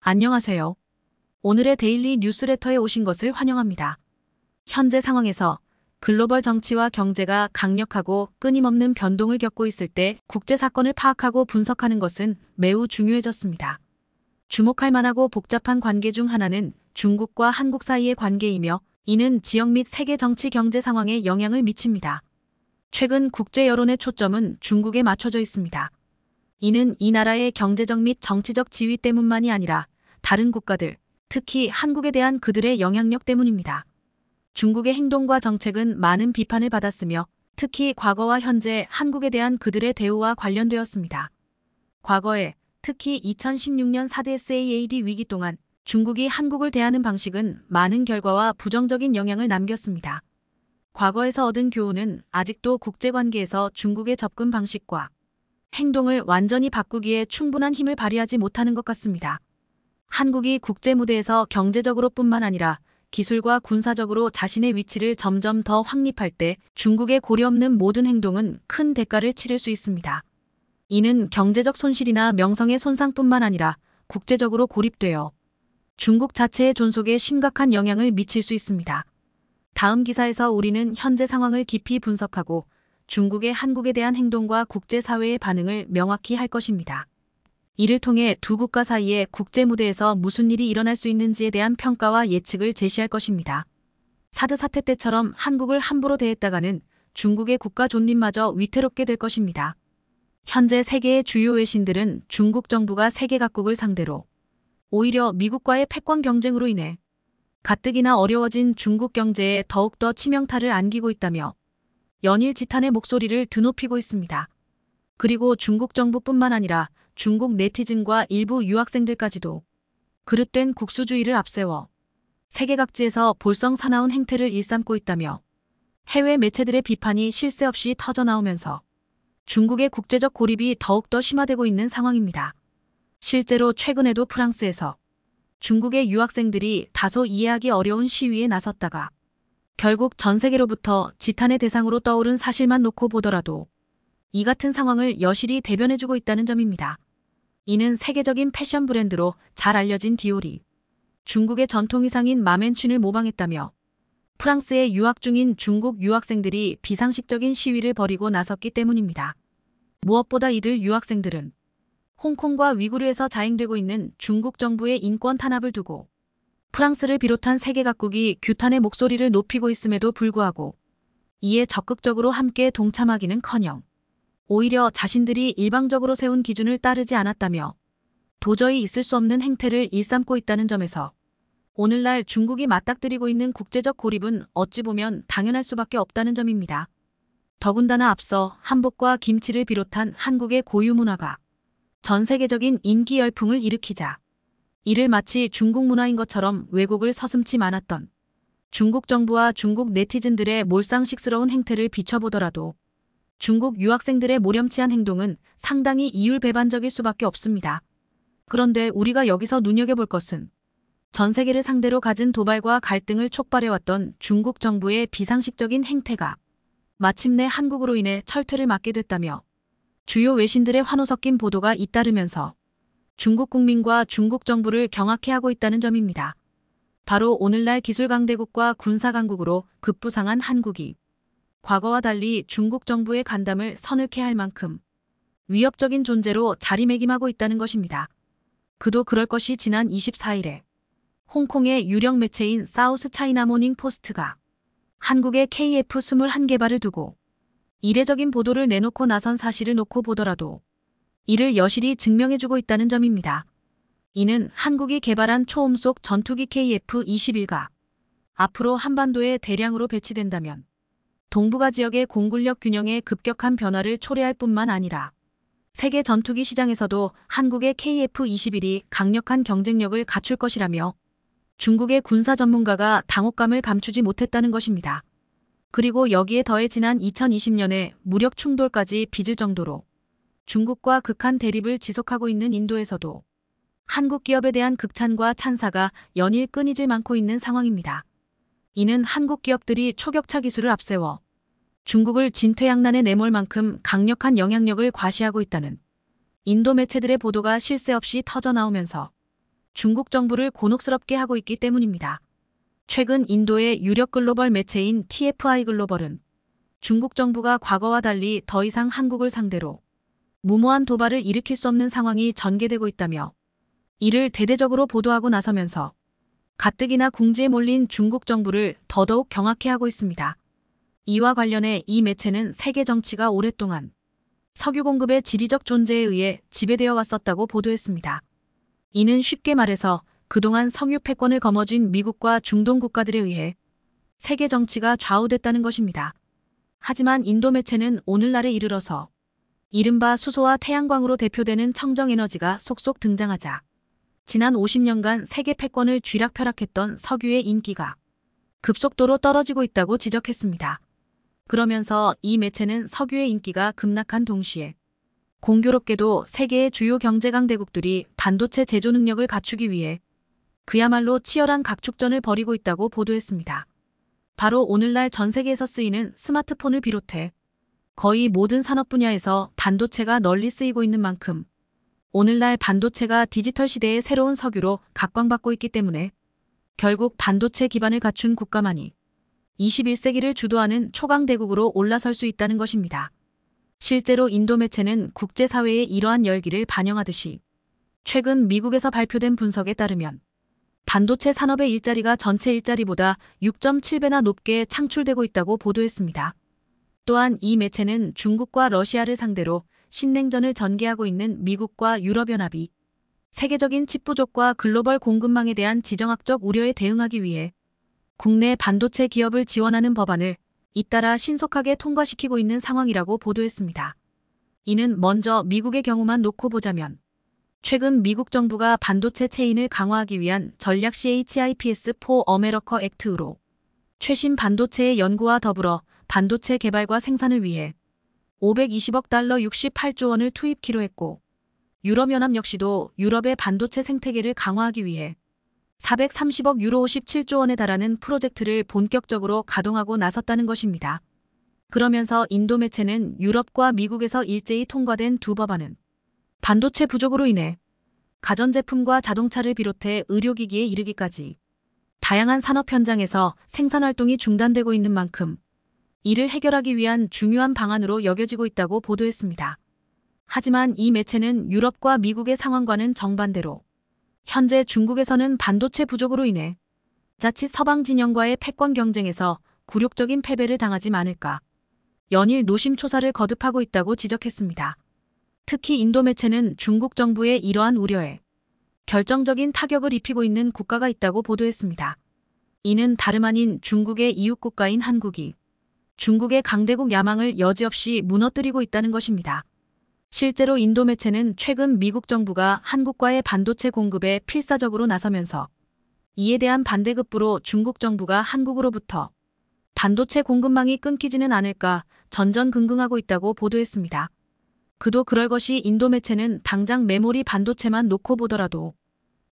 안녕하세요. 오늘의 데일리 뉴스레터에 오신 것을 환영합니다. 현재 상황에서 글로벌 정치와 경제가 강력하고 끊임없는 변동을 겪고 있을 때 국제 사건을 파악하고 분석하는 것은 매우 중요해졌습니다. 주목할 만하고 복잡한 관계 중 하나는 중국과 한국 사이의 관계이며, 이는 지역 및 세계 정치 경제 상황에 영향을 미칩니다. 최근 국제 여론의 초점은 중국에 맞춰져 있습니다. 이는 이 나라의 경제적 및 정치적 지위 때문만이 아니라 다른 국가들, 특히 한국에 대한 그들의 영향력 때문입니다. 중국의 행동과 정책은 많은 비판을 받았으며, 특히 과거와 현재 한국에 대한 그들의 대우와 관련되었습니다. 과거에, 특히 2016년 4대 SAAD 위기 동안 중국이 한국을 대하는 방식은 많은 결과와 부정적인 영향을 남겼습니다. 과거에서 얻은 교훈은 아직도 국제관계에서 중국의 접근 방식과 행동을 완전히 바꾸기에 충분한 힘을 발휘하지 못하는 것 같습니다. 한국이 국제 무대에서 경제적으로 뿐만 아니라 기술과 군사적으로 자신의 위치를 점점 더 확립할 때 중국의 고려 없는 모든 행동은 큰 대가를 치를 수 있습니다. 이는 경제적 손실이나 명성의 손상뿐만 아니라 국제적으로 고립되어 중국 자체의 존속에 심각한 영향을 미칠 수 있습니다. 다음 기사에서 우리는 현재 상황을 깊이 분석하고 중국의 한국에 대한 행동과 국제사회의 반응을 명확히 할 것입니다. 이를 통해 두 국가 사이의 국제 무대에서 무슨 일이 일어날 수 있는지에 대한 평가와 예측을 제시할 것입니다. 사드 사태 때처럼 한국을 함부로 대했다가는 중국의 국가 존립마저 위태롭게 될 것입니다. 현재 세계의 주요 외신들은 중국 정부가 세계 각국을 상대로 오히려 미국과의 패권 경쟁으로 인해 가뜩이나 어려워진 중국 경제에 더욱더 치명타를 안기고 있다며 연일 지탄의 목소리를 드높이고 있습니다. 그리고 중국 정부뿐만 아니라 중국 네티즌과 일부 유학생들까지도 그릇된 국수주의를 앞세워 세계 각지에서 볼썽 사나운 행태를 일삼고 있다며 해외 매체들의 비판이 쉴 새 없이 터져나오면서 중국의 국제적 고립이 더욱더 심화되고 있는 상황입니다. 실제로 최근에도 프랑스에서 중국의 유학생들이 다소 이해하기 어려운 시위에 나섰다가 결국 전 세계로부터 지탄의 대상으로 떠오른 사실만 놓고 보더라도 이 같은 상황을 여실히 대변해주고 있다는 점입니다. 이는 세계적인 패션 브랜드로 잘 알려진 디올이 중국의 전통의상인 마맨춘을 모방했다며 프랑스에 유학 중인 중국 유학생들이 비상식적인 시위를 벌이고 나섰기 때문입니다. 무엇보다 이들 유학생들은 홍콩과 위구르에서 자행되고 있는 중국 정부의 인권 탄압을 두고 프랑스를 비롯한 세계 각국이 규탄의 목소리를 높이고 있음에도 불구하고 이에 적극적으로 함께 동참하기는커녕 오히려 자신들이 일방적으로 세운 기준을 따르지 않았다며 도저히 있을 수 없는 행태를 일삼고 있다는 점에서 오늘날 중국이 맞닥뜨리고 있는 국제적 고립은 어찌 보면 당연할 수밖에 없다는 점입니다. 더군다나 앞서 한복과 김치를 비롯한 한국의 고유 문화가 전 세계적인 인기 열풍을 일으키자 이를 마치 중국 문화인 것처럼 왜곡을 서슴지 않았던 중국 정부와 중국 네티즌들의 몰상식스러운 행태를 비춰보더라도 중국 유학생들의 모렴치한 행동은 상당히 이율배반적일 수밖에 없습니다. 그런데 우리가 여기서 눈여겨볼 것은 전 세계를 상대로 가진 도발과 갈등을 촉발해왔던 중국 정부의 비상식적인 행태가 마침내 한국으로 인해 철퇴를 맞게 됐다며 주요 외신들의 환호 섞인 보도가 잇따르면서 중국 국민과 중국 정부를 경악해 하고 있다는 점입니다. 바로 오늘날 기술 강대국과 군사 강국으로 급부상한 한국이 과거와 달리 중국 정부의 간담을 서늘케 할 만큼 위협적인 존재로 자리매김하고 있다는 것입니다. 그도 그럴 것이 지난 24일에 홍콩의 유력 매체인 사우스 차이나 모닝 포스트가 한국의 KF-21개발을 두고 이례적인 보도를 내놓고 나선 사실을 놓고 보더라도 이를 여실히 증명해주고 있다는 점입니다. 이는 한국이 개발한 초음속 전투기 KF-21가 앞으로 한반도에 대량으로 배치된다면 동북아 지역의 공군력 균형에 급격한 변화를 초래할 뿐만 아니라 세계 전투기 시장에서도 한국의 KF-21이 강력한 경쟁력을 갖출 것이라며 중국의 군사 전문가가 당혹감을 감추지 못했다는 것입니다. 그리고 여기에 더해 지난 2020년에 무력 충돌까지 빚을 정도로 중국과 극한 대립을 지속하고 있는 인도에서도 한국 기업에 대한 극찬과 찬사가 연일 끊이질 않고 있는 상황입니다. 이는 한국 기업들이 초격차 기술을 앞세워 중국을 진퇴양난에 내몰 만큼 강력한 영향력을 과시하고 있다는 인도 매체들의 보도가 쉴 새 없이 터져나오면서 중국 정부를 곤혹스럽게 하고 있기 때문입니다. 최근 인도의 유력 글로벌 매체인 TFI 글로벌은 중국 정부가 과거와 달리 더 이상 한국을 상대로 무모한 도발을 일으킬 수 없는 상황이 전개되고 있다며 이를 대대적으로 보도하고 나서면서 가뜩이나 궁지에 몰린 중국 정부를 더더욱 경악해 하고 있습니다. 이와 관련해 이 매체는 세계 정치가 오랫동안 석유 공급의 지리적 존재에 의해 지배되어 왔었다고 보도했습니다. 이는 쉽게 말해서 그동안 석유 패권을 거머쥔 미국과 중동 국가들에 의해 세계 정치가 좌우됐다는 것입니다. 하지만 인도 매체는 오늘날에 이르러서 이른바 수소와 태양광으로 대표되는 청정에너지가 속속 등장하자 지난 50년간 세계 패권을 쥐락펴락했던 석유의 인기가 급속도로 떨어지고 있다고 지적했습니다. 그러면서 이 매체는 석유의 인기가 급락한 동시에 공교롭게도 세계의 주요 경제 강대국들이 반도체 제조 능력을 갖추기 위해 그야말로 치열한 각축전을 벌이고 있다고 보도했습니다. 바로 오늘날 전 세계에서 쓰이는 스마트폰을 비롯해 거의 모든 산업 분야에서 반도체가 널리 쓰이고 있는 만큼 오늘날 반도체가 디지털 시대의 새로운 석유로 각광받고 있기 때문에 결국 반도체 기반을 갖춘 국가만이 21세기를 주도하는 초강대국으로 올라설 수 있다는 것입니다. 실제로 인도 매체는 국제사회의 이러한 열기를 반영하듯이 최근 미국에서 발표된 분석에 따르면 반도체 산업의 일자리가 전체 일자리보다 6.7배나 높게 창출되고 있다고 보도했습니다. 또한 이 매체는 중국과 러시아를 상대로 신냉전을 전개하고 있는 미국과 유럽연합이 세계적인 칩 부족과 글로벌 공급망에 대한 지정학적 우려에 대응하기 위해 국내 반도체 기업을 지원하는 법안을 잇따라 신속하게 통과시키고 있는 상황이라고 보도했습니다. 이는 먼저 미국의 경우만 놓고 보자면 최근 미국 정부가 반도체 체인을 강화하기 위한 전략 CHIPS for America 액트로 최신 반도체의 연구와 더불어 반도체 개발과 생산을 위해 520억 달러 68조 원을 투입키로 했고 유럽연합 역시도 유럽의 반도체 생태계를 강화하기 위해 430억 유로 57조 원에 달하는 프로젝트를 본격적으로 가동하고 나섰다는 것입니다. 그러면서 인도 매체는 유럽과 미국에서 일제히 통과된 두 법안은 반도체 부족으로 인해 가전제품과 자동차를 비롯해 의료기기에 이르기까지 다양한 산업 현장에서 생산활동이 중단되고 있는 만큼 이를 해결하기 위한 중요한 방안으로 여겨지고 있다고 보도했습니다. 하지만 이 매체는 유럽과 미국의 상황과는 정반대로 현재 중국에서는 반도체 부족으로 인해 자칫 서방 진영과의 패권 경쟁에서 굴욕적인 패배를 당하지 않을까 연일 노심초사를 거듭하고 있다고 지적했습니다. 특히 인도 매체는 중국 정부의 이러한 우려에 결정적인 타격을 입히고 있는 국가가 있다고 보도했습니다. 이는 다름 아닌 중국의 이웃국가인 한국이 중국의 강대국 야망을 여지없이 무너뜨리고 있다는 것입니다. 실제로 인도 매체는 최근 미국 정부가 한국과의 반도체 공급에 필사적으로 나서면서 이에 대한 반대급부로 중국 정부가 한국으로부터 반도체 공급망이 끊기지는 않을까 전전긍긍하고 있다고 보도했습니다. 그도 그럴 것이 인도 매체는 당장 메모리 반도체만 놓고 보더라도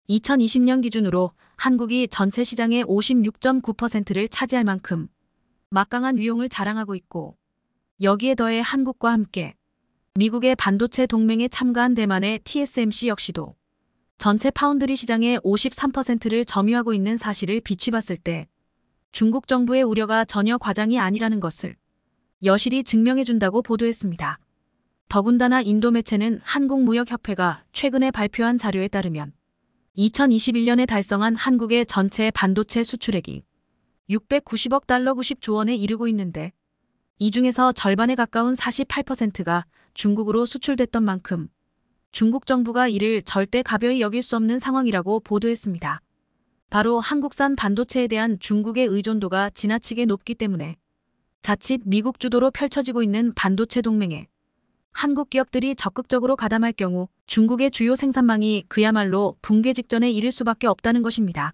2020년 기준으로 한국이 전체 시장의 56.9%를 차지할 만큼 막강한 위용을 자랑하고 있고 여기에 더해 한국과 함께 미국의 반도체 동맹에 참가한 대만의 TSMC 역시도 전체 파운드리 시장의 53%를 점유하고 있는 사실을 비추봤을 때 중국 정부의 우려가 전혀 과장이 아니라는 것을 여실히 증명해준다고 보도했습니다. 더군다나 인도 매체는 한국무역협회가 최근에 발표한 자료에 따르면 2021년에 달성한 한국의 전체 반도체 수출액이 690억 달러 90조 원에 이르고 있는데 이 중에서 절반에 가까운 48%가 중국으로 수출됐던 만큼 중국 정부가 이를 절대 가벼이 여길 수 없는 상황이라고 보도했습니다. 바로 한국산 반도체에 대한 중국의 의존도가 지나치게 높기 때문에 자칫 미국 주도로 펼쳐지고 있는 반도체 동맹에 한국 기업들이 적극적으로 가담할 경우 중국의 주요 생산망이 그야말로 붕괴 직전에 이를 수밖에 없다는 것입니다.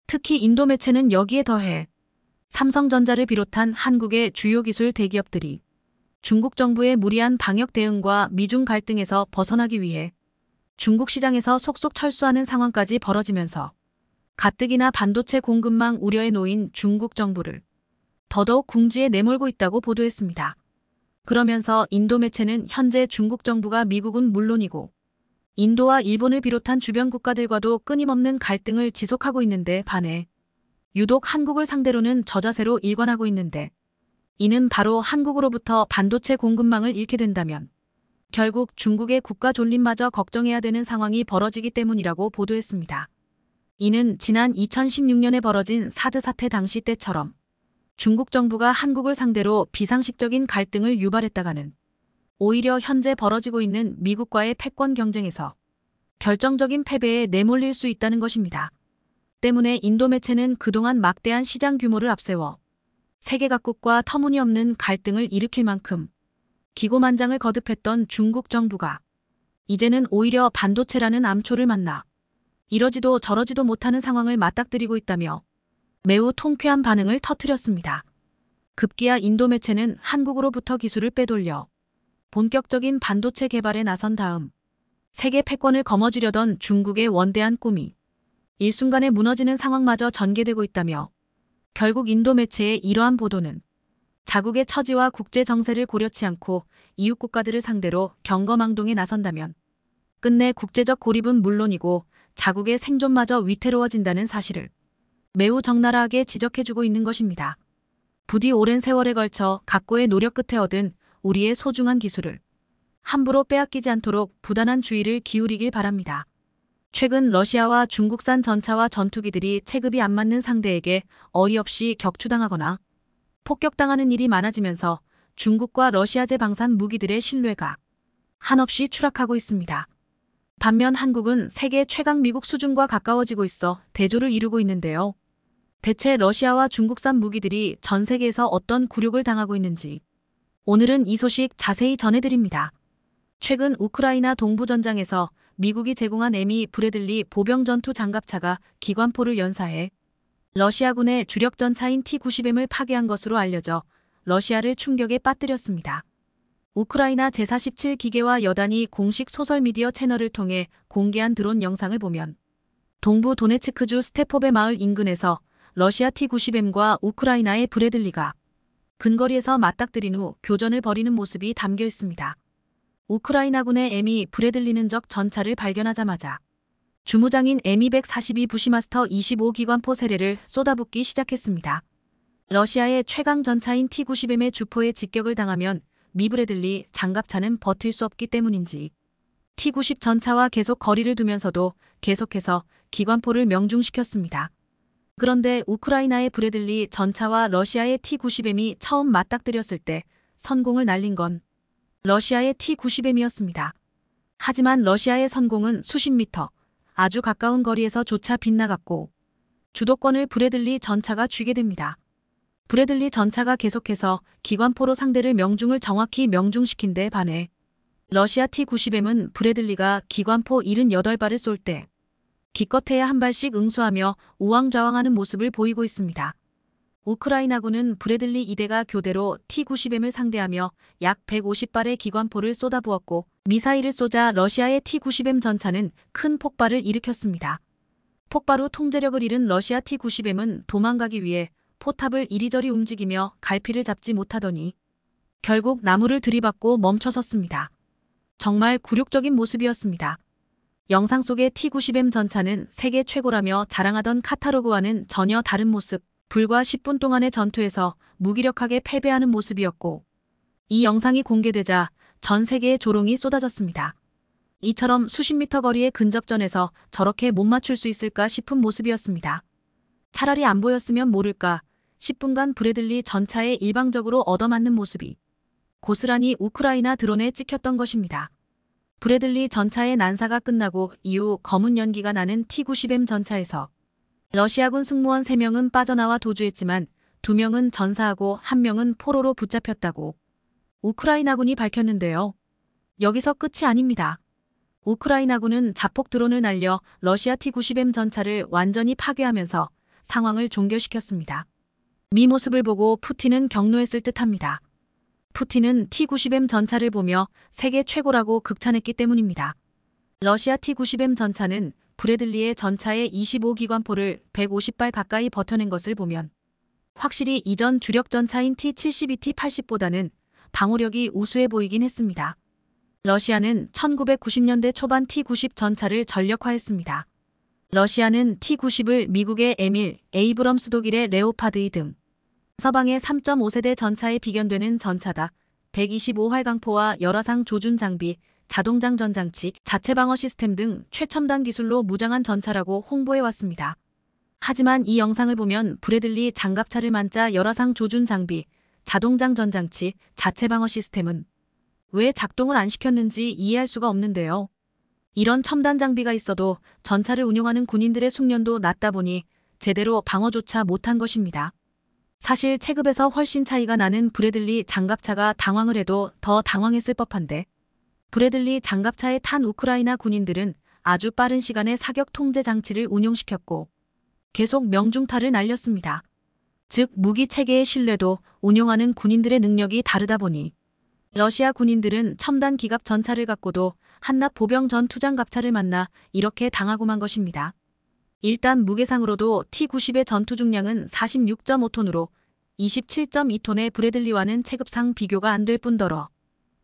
특히 인도 매체는 여기에 더해 삼성전자를 비롯한 한국의 주요 기술 대기업들이 중국 정부의 무리한 방역 대응과 미중 갈등에서 벗어나기 위해 중국 시장에서 속속 철수하는 상황까지 벌어지면서 가뜩이나 반도체 공급망 우려에 놓인 중국 정부를 더더욱 궁지에 내몰고 있다고 보도했습니다. 그러면서 인도 매체는 현재 중국 정부가 미국은 물론이고 인도와 일본을 비롯한 주변 국가들과도 끊임없는 갈등을 지속하고 있는데 반해 유독 한국을 상대로는 저자세로 일관하고 있는데 이는 바로 한국으로부터 반도체 공급망을 잃게 된다면 결국 중국의 국가 존립마저 걱정해야 되는 상황이 벌어지기 때문이라고 보도했습니다. 이는 지난 2016년에 벌어진 사드 사태 당시 때처럼 중국 정부가 한국을 상대로 비상식적인 갈등을 유발했다가는 오히려 현재 벌어지고 있는 미국과의 패권 경쟁에서 결정적인 패배에 내몰릴 수 있다는 것입니다. 때문에 인도 매체는 그동안 막대한 시장 규모를 앞세워 세계 각국과 터무니없는 갈등을 일으킬 만큼 기고만장을 거듭했던 중국 정부가 이제는 오히려 반도체라는 암초를 만나 이러지도 저러지도 못하는 상황을 맞닥뜨리고 있다며 매우 통쾌한 반응을 터뜨렸습니다. 급기야 인도 매체는 한국으로부터 기술을 빼돌려 본격적인 반도체 개발에 나선 다음 세계 패권을 거머쥐려던 중국의 원대한 꿈이 일순간에 무너지는 상황마저 전개되고 있다며 결국 인도 매체의 이러한 보도는 자국의 처지와 국제 정세를 고려치 않고 이웃 국가들을 상대로 경거망동에 나선다면 끝내 국제적 고립은 물론이고 자국의 생존마저 위태로워진다는 사실을 매우 적나라하게 지적해주고 있는 것입니다. 부디 오랜 세월에 걸쳐 각고의 노력 끝에 얻은 우리의 소중한 기술을 함부로 빼앗기지 않도록 부단한 주의를 기울이길 바랍니다. 최근 러시아와 중국산 전차와 전투기들이 체급이 안 맞는 상대에게 어이없이 격추당하거나 폭격당하는 일이 많아지면서 중국과 러시아제 방산 무기들의 신뢰가 한없이 추락하고 있습니다. 반면 한국은 세계 최강 미국 수준과 가까워지고 있어 대조를 이루고 있는데요. 대체 러시아와 중국산 무기들이 전 세계에서 어떤 굴욕을 당하고 있는지 오늘은 이 소식 자세히 전해드립니다. 최근 우크라이나 동부전장에서 미국이 제공한 에미 브래들리 보병 전투 장갑차가 기관포를 연사해 러시아군의 주력 전차인 T-90M을 파괴한 것으로 알려져 러시아를 충격에 빠뜨렸습니다. 우크라이나 제47 기계화 여단이 공식 소설미디어 채널을 통해 공개한 드론 영상을 보면 동부 도네츠크주 스테포베 마을 인근에서 러시아 T-90M과 우크라이나의 브래들리가 근거리에서 맞닥뜨린 후 교전을 벌이는 모습이 담겨 있습니다. 우크라이나군의 에미 브래들리는 적 전차를 발견하자마자 주무장인 M242 부시마스터 25 기관포 세례를 쏟아붓기 시작했습니다. 러시아의 최강 전차인 T-90M의 주포에 직격을 당하면 미 브래들리 장갑차는 버틸 수 없기 때문인지 T-90 전차와 계속 거리를 두면서도 계속해서 기관포를 명중시켰습니다. 그런데 우크라이나의 브래들리 전차와 러시아의 T-90M이 처음 맞닥뜨렸을 때 선공을 날린 건 러시아의 T-90M이었습니다. 하지만 러시아의 선공은 수십 미터, 아주 가까운 거리에서조차 빗나갔고 주도권을 브래들리 전차가 쥐게 됩니다. 브래들리 전차가 계속해서 기관포로 상대를 명중을 정확히 명중시킨 데 반해 러시아 T-90M은 브래들리가 기관포 78발을 쏠 때 기껏해야 한 발씩 응수하며 우왕좌왕하는 모습을 보이고 있습니다. 우크라이나군은 브래들리 2대가 교대로 T-90M을 상대하며 약 150발의 기관포를 쏟아부었고 미사일을 쏘자 러시아의 T-90M 전차는 큰 폭발을 일으켰습니다. 폭발 후 통제력을 잃은 러시아 T-90M은 도망가기 위해 포탑을 이리저리 움직이며 갈피를 잡지 못하더니 결국 나무를 들이받고 멈춰섰습니다. 정말 굴욕적인 모습이었습니다. 영상 속의 T-90M 전차는 세계 최고라며 자랑하던 카타로그와는 전혀 다른 모습, 불과 10분 동안의 전투에서 무기력하게 패배하는 모습이었고 이 영상이 공개되자 전 세계의 조롱이 쏟아졌습니다. 이처럼 수십 미터 거리의 근접전에서 저렇게 못 맞출 수 있을까 싶은 모습이었습니다. 차라리 안 보였으면 모를까 10분간 브래들리 전차에 일방적으로 얻어맞는 모습이 고스란히 우크라이나 드론에 찍혔던 것입니다. 브래들리 전차의 난사가 끝나고 이후 검은 연기가 나는 T-90M 전차에서 러시아군 승무원 3명은 빠져나와 도주했지만 2명은 전사하고 1명은 포로로 붙잡혔다고 우크라이나군이 밝혔는데요. 여기서 끝이 아닙니다. 우크라이나군은 자폭 드론을 날려 러시아 T-90M 전차를 완전히 파괴하면서 상황을 종결시켰습니다. 미 모습을 보고 푸틴은 격노했을 듯합니다. 푸틴은 T-90M 전차를 보며 세계 최고라고 극찬했기 때문입니다. 러시아 T-90M 전차는 브래들리의 전차의 25기관포를 150발 가까이 버텨낸 것을 보면 확실히 이전 주력 전차인 T-72, T-80보다는 방어력이 우수해 보이긴 했습니다. 러시아는 1990년대 초반 T-90 전차를 전력화했습니다. 러시아는 T-90을 미국의 에밀, 에이브럼스, 독일의 레오파드 등 서방의 3.5세대 전차에 비견되는 전차다. 125활 강포와 열화상 조준 장비, 자동장 전장치, 자체 방어 시스템 등 최첨단 기술로 무장한 전차라고 홍보해왔습니다. 하지만 이 영상을 보면 브래들리 장갑차를 만짜 열화상 조준 장비, 자동장 전장치, 자체 방어 시스템은 왜 작동을 안 시켰는지 이해할 수가 없는데요. 이런 첨단 장비가 있어도 전차를 운용하는 군인들의 숙련도 낮다 보니 제대로 방어조차 못한 것입니다. 사실 체급에서 훨씬 차이가 나는 브래들리 장갑차가 당황을 해도 더 당황했을 법한데 브래들리 장갑차에 탄 우크라이나 군인들은 아주 빠른 시간에 사격 통제 장치를 운용시켰고 계속 명중타를 날렸습니다. 즉 무기 체계의 신뢰도 운용하는 군인들의 능력이 다르다 보니 러시아 군인들은 첨단 기갑 전차를 갖고도 한낱 보병 전투장갑차를 만나 이렇게 당하고만 것입니다. 일단 무게상으로도 T-90의 전투 중량은 46.5톤으로 27.2톤의 브래들리와는 체급상 비교가 안 될 뿐더러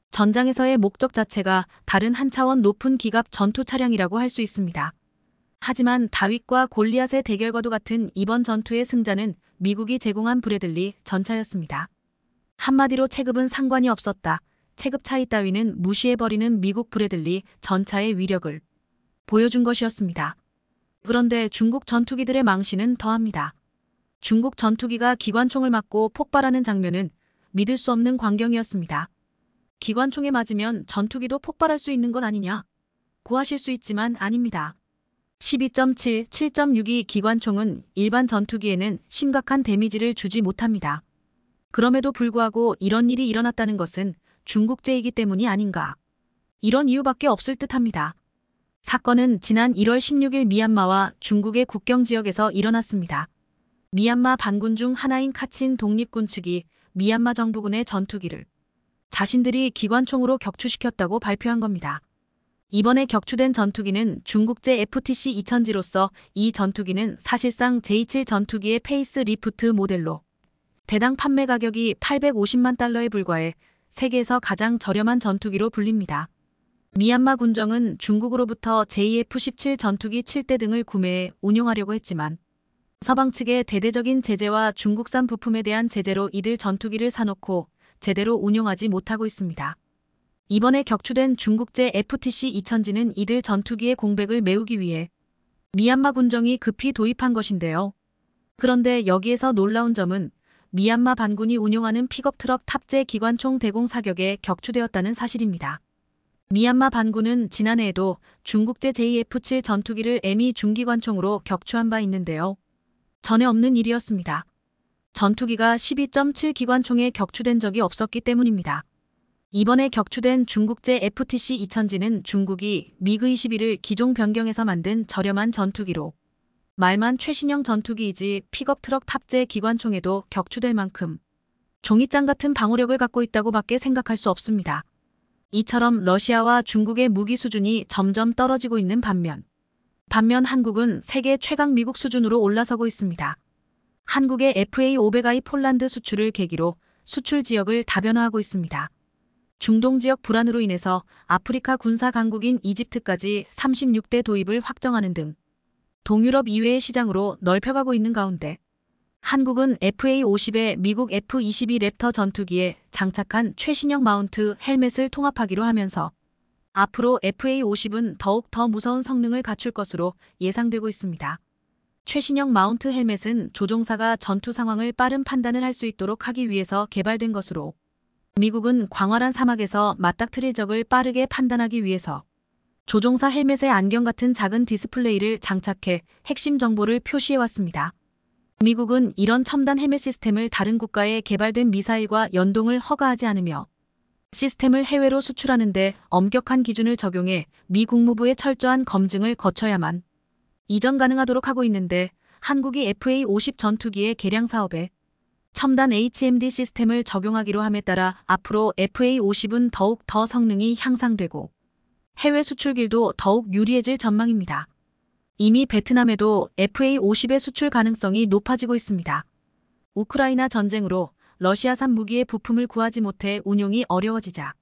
전장에서의 목적 자체가 다른 한 차원 높은 기갑 전투 차량이라고 할 수 있습니다. 하지만 다윗과 골리앗의 대결과도 같은 이번 전투의 승자는 미국이 제공한 브래들리 전차였습니다. 한마디로 체급은 상관이 없었다. 체급 차이 따위는 무시해버리는 미국 브래들리 전차의 위력을 보여준 것이었습니다. 그런데 중국 전투기들의 망신은 더합니다. 중국 전투기가 기관총을 맞고 폭발하는 장면은 믿을 수 없는 광경이었습니다. 기관총에 맞으면 전투기도 폭발할 수 있는 건 아니냐? 고하실 수 있지만 아닙니다. 12.7, 7.62 기관총은 일반 전투기에는 심각한 데미지를 주지 못합니다. 그럼에도 불구하고 이런 일이 일어났다는 것은 중국제이기 때문이 아닌가. 이런 이유밖에 없을 듯합니다. 사건은 지난 1월 16일 미얀마와 중국의 국경 지역에서 일어났습니다. 미얀마 반군 중 하나인 카친 독립군 측이 미얀마 정부군의 전투기를 자신들이 기관총으로 격추시켰다고 발표한 겁니다. 이번에 격추된 전투기는 중국제 FTC-2000G로서 이 전투기는 사실상 제27 전투기의 페이스 리프트 모델로 대당 판매 가격이 850만 달러에 불과해 세계에서 가장 저렴한 전투기로 불립니다. 미얀마 군정은 중국으로부터 JF-17 전투기 7대 등을 구매해 운용하려고 했지만 서방 측의 대대적인 제재와 중국산 부품에 대한 제재로 이들 전투기를 사놓고 제대로 운용하지 못하고 있습니다. 이번에 격추된 중국제 FTC-2000G는 이들 전투기의 공백을 메우기 위해 미얀마 군정이 급히 도입한 것인데요. 그런데 여기에서 놀라운 점은 미얀마 반군이 운용하는 픽업 트럭 탑재 기관총 대공 사격에 격추되었다는 사실입니다. 미얀마 반군은 지난해에도 중국제 JF-7 전투기를 M2 중기관총으로 격추한 바 있는데요. 전에 없는 일이었습니다. 전투기가 12.7 기관총에 격추된 적이 없었기 때문입니다. 이번에 격추된 중국제 FTC-2000G는 중국이 미그-21을 기종 변경해서 만든 저렴한 전투기로 말만 최신형 전투기이지 픽업 트럭 탑재 기관총에도 격추될 만큼 종이장 같은 방어력을 갖고 있다고 밖에 생각할 수 없습니다. 이처럼 러시아와 중국의 무기 수준이 점점 떨어지고 있는 반면 한국은 세계 최강 미국 수준으로 올라서고 있습니다. 한국의 FA500I 폴란드 수출을 계기로 수출 지역을 다변화하고 있습니다. 중동 지역 불안으로 인해서 아프리카 군사 강국인 이집트까지 36대 도입을 확정하는 등 동유럽 이외의 시장으로 넓혀가고 있는 가운데 한국은 FA-50에 미국 F-22 랩터 전투기에 장착한 최신형 마운트 헬멧을 통합하기로 하면서 앞으로 FA-50은 더욱 더 무서운 성능을 갖출 것으로 예상되고 있습니다. 최신형 마운트 헬멧은 조종사가 전투 상황을 빠른 판단을 할 수 있도록 하기 위해서 개발된 것으로 미국은 광활한 사막에서 맞닥뜨릴 적을 빠르게 판단하기 위해서 조종사 헬멧에 안경 같은 작은 디스플레이를 장착해 핵심 정보를 표시해왔습니다. 미국은 이런 첨단 헬멧 시스템을 다른 국가에 개발된 미사일과 연동을 허가하지 않으며 시스템을 해외로 수출하는 데 엄격한 기준을 적용해 미 국무부의 철저한 검증을 거쳐야만 이전 가능하도록 하고 있는데 한국이 FA-50 전투기의 개량 사업에 첨단 HMD 시스템을 적용하기로 함에 따라 앞으로 FA-50은 더욱 더 성능이 향상되고 해외 수출길도 더욱 유리해질 전망입니다. 이미 베트남에도 FA-50의 수출 가능성이 높아지고 있습니다. 우크라이나 전쟁으로 러시아산 무기의 부품을 구하지 못해 운용이 어려워지자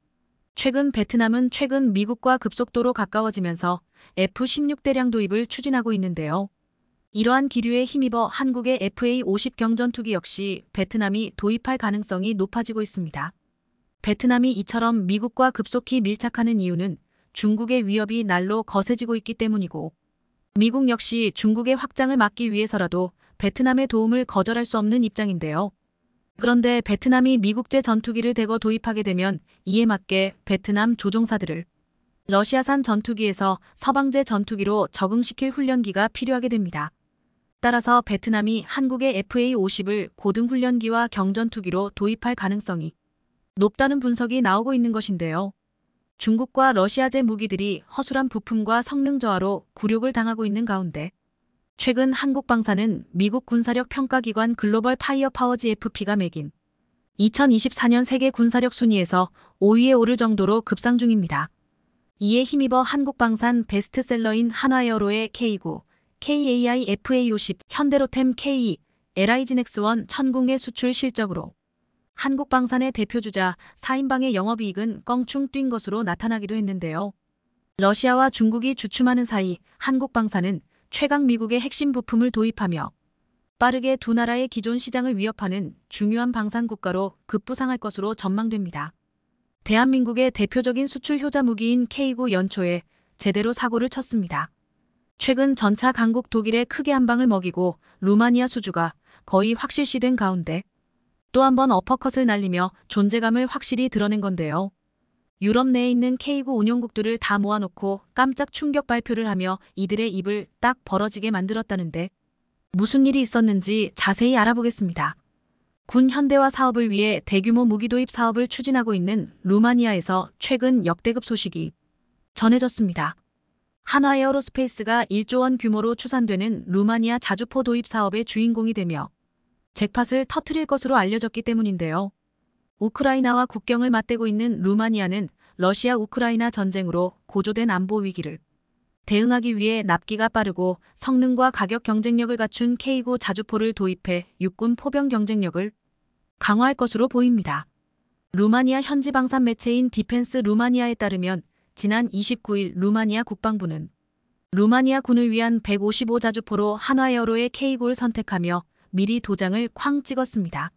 최근 베트남은 최근 미국과 급속도로 가까워지면서 F-16 대량 도입을 추진하고 있는데요. 이러한 기류에 힘입어 한국의 FA-50 경전투기 역시 베트남이 도입할 가능성이 높아지고 있습니다. 베트남이 이처럼 미국과 급속히 밀착하는 이유는 중국의 위협이 날로 거세지고 있기 때문이고, 미국 역시 중국의 확장을 막기 위해서라도 베트남의 도움을 거절할 수 없는 입장인데요. 그런데 베트남이 미국제 전투기를 대거 도입하게 되면 이에 맞게 베트남 조종사들을 러시아산 전투기에서 서방제 전투기로 적응시킬 훈련기가 필요하게 됩니다. 따라서 베트남이 한국의 FA-50을 고등훈련기와 경전투기로 도입할 가능성이 높다는 분석이 나오고 있는 것인데요. 중국과 러시아제 무기들이 허술한 부품과 성능 저하로 굴욕을 당하고 있는 가운데 최근 한국 방사는 미국 군사력 평가기관 글로벌 파이어 파워 GFP가 매긴 2024년 세계 군사력 순위에서 5위에 오를 정도로 급상 중입니다. 이에 힘입어 한국 방산 베스트셀러인 한화에어로의 K9, KAI FA50, 현대로템 K2, LIGNX1 천궁의 수출 실적으로 한국 방산의 대표주자 4인방의 영업이익은 껑충 뛴 것으로 나타나기도 했는데요. 러시아와 중국이 주춤하는 사이 한국 방산은 최강 미국의 핵심 부품을 도입하며 빠르게 두 나라의 기존 시장을 위협하는 중요한 방산 국가로 급부상할 것으로 전망됩니다. 대한민국의 대표적인 수출 효자 무기인 K9 연초에 제대로 사고를 쳤습니다. 최근 전차 강국 독일에 크게 한 방을 먹이고 루마니아 수주가 거의 확실시된 가운데 또 한 번 어퍼컷을 날리며 존재감을 확실히 드러낸 건데요. 유럽 내에 있는 K9 운용국들을 다 모아놓고 깜짝 충격 발표를 하며 이들의 입을 딱 벌어지게 만들었다는데 무슨 일이 있었는지 자세히 알아보겠습니다. 군 현대화 사업을 위해 대규모 무기 도입 사업을 추진하고 있는 루마니아에서 최근 역대급 소식이 전해졌습니다. 한화에어로스페이스가 1조 원 규모로 추산되는 루마니아 자주포 도입 사업의 주인공이 되며 잭팟을 터뜨릴 것으로 알려졌기 때문인데요. 우크라이나와 국경을 맞대고 있는 루마니아는 러시아 우크라이나 전쟁으로 고조된 안보 위기를 대응하기 위해 납기가 빠르고 성능과 가격 경쟁력을 갖춘 K9 자주포를 도입해 육군 포병 경쟁력을 강화할 것으로 보입니다. 루마니아 현지 방산 매체인 디펜스 루마니아에 따르면 지난 29일 루마니아 국방부는 루마니아 군을 위한 155 자주포로 한화에어로의 K9를 선택하며 미리 도장을 쾅 찍었습니다.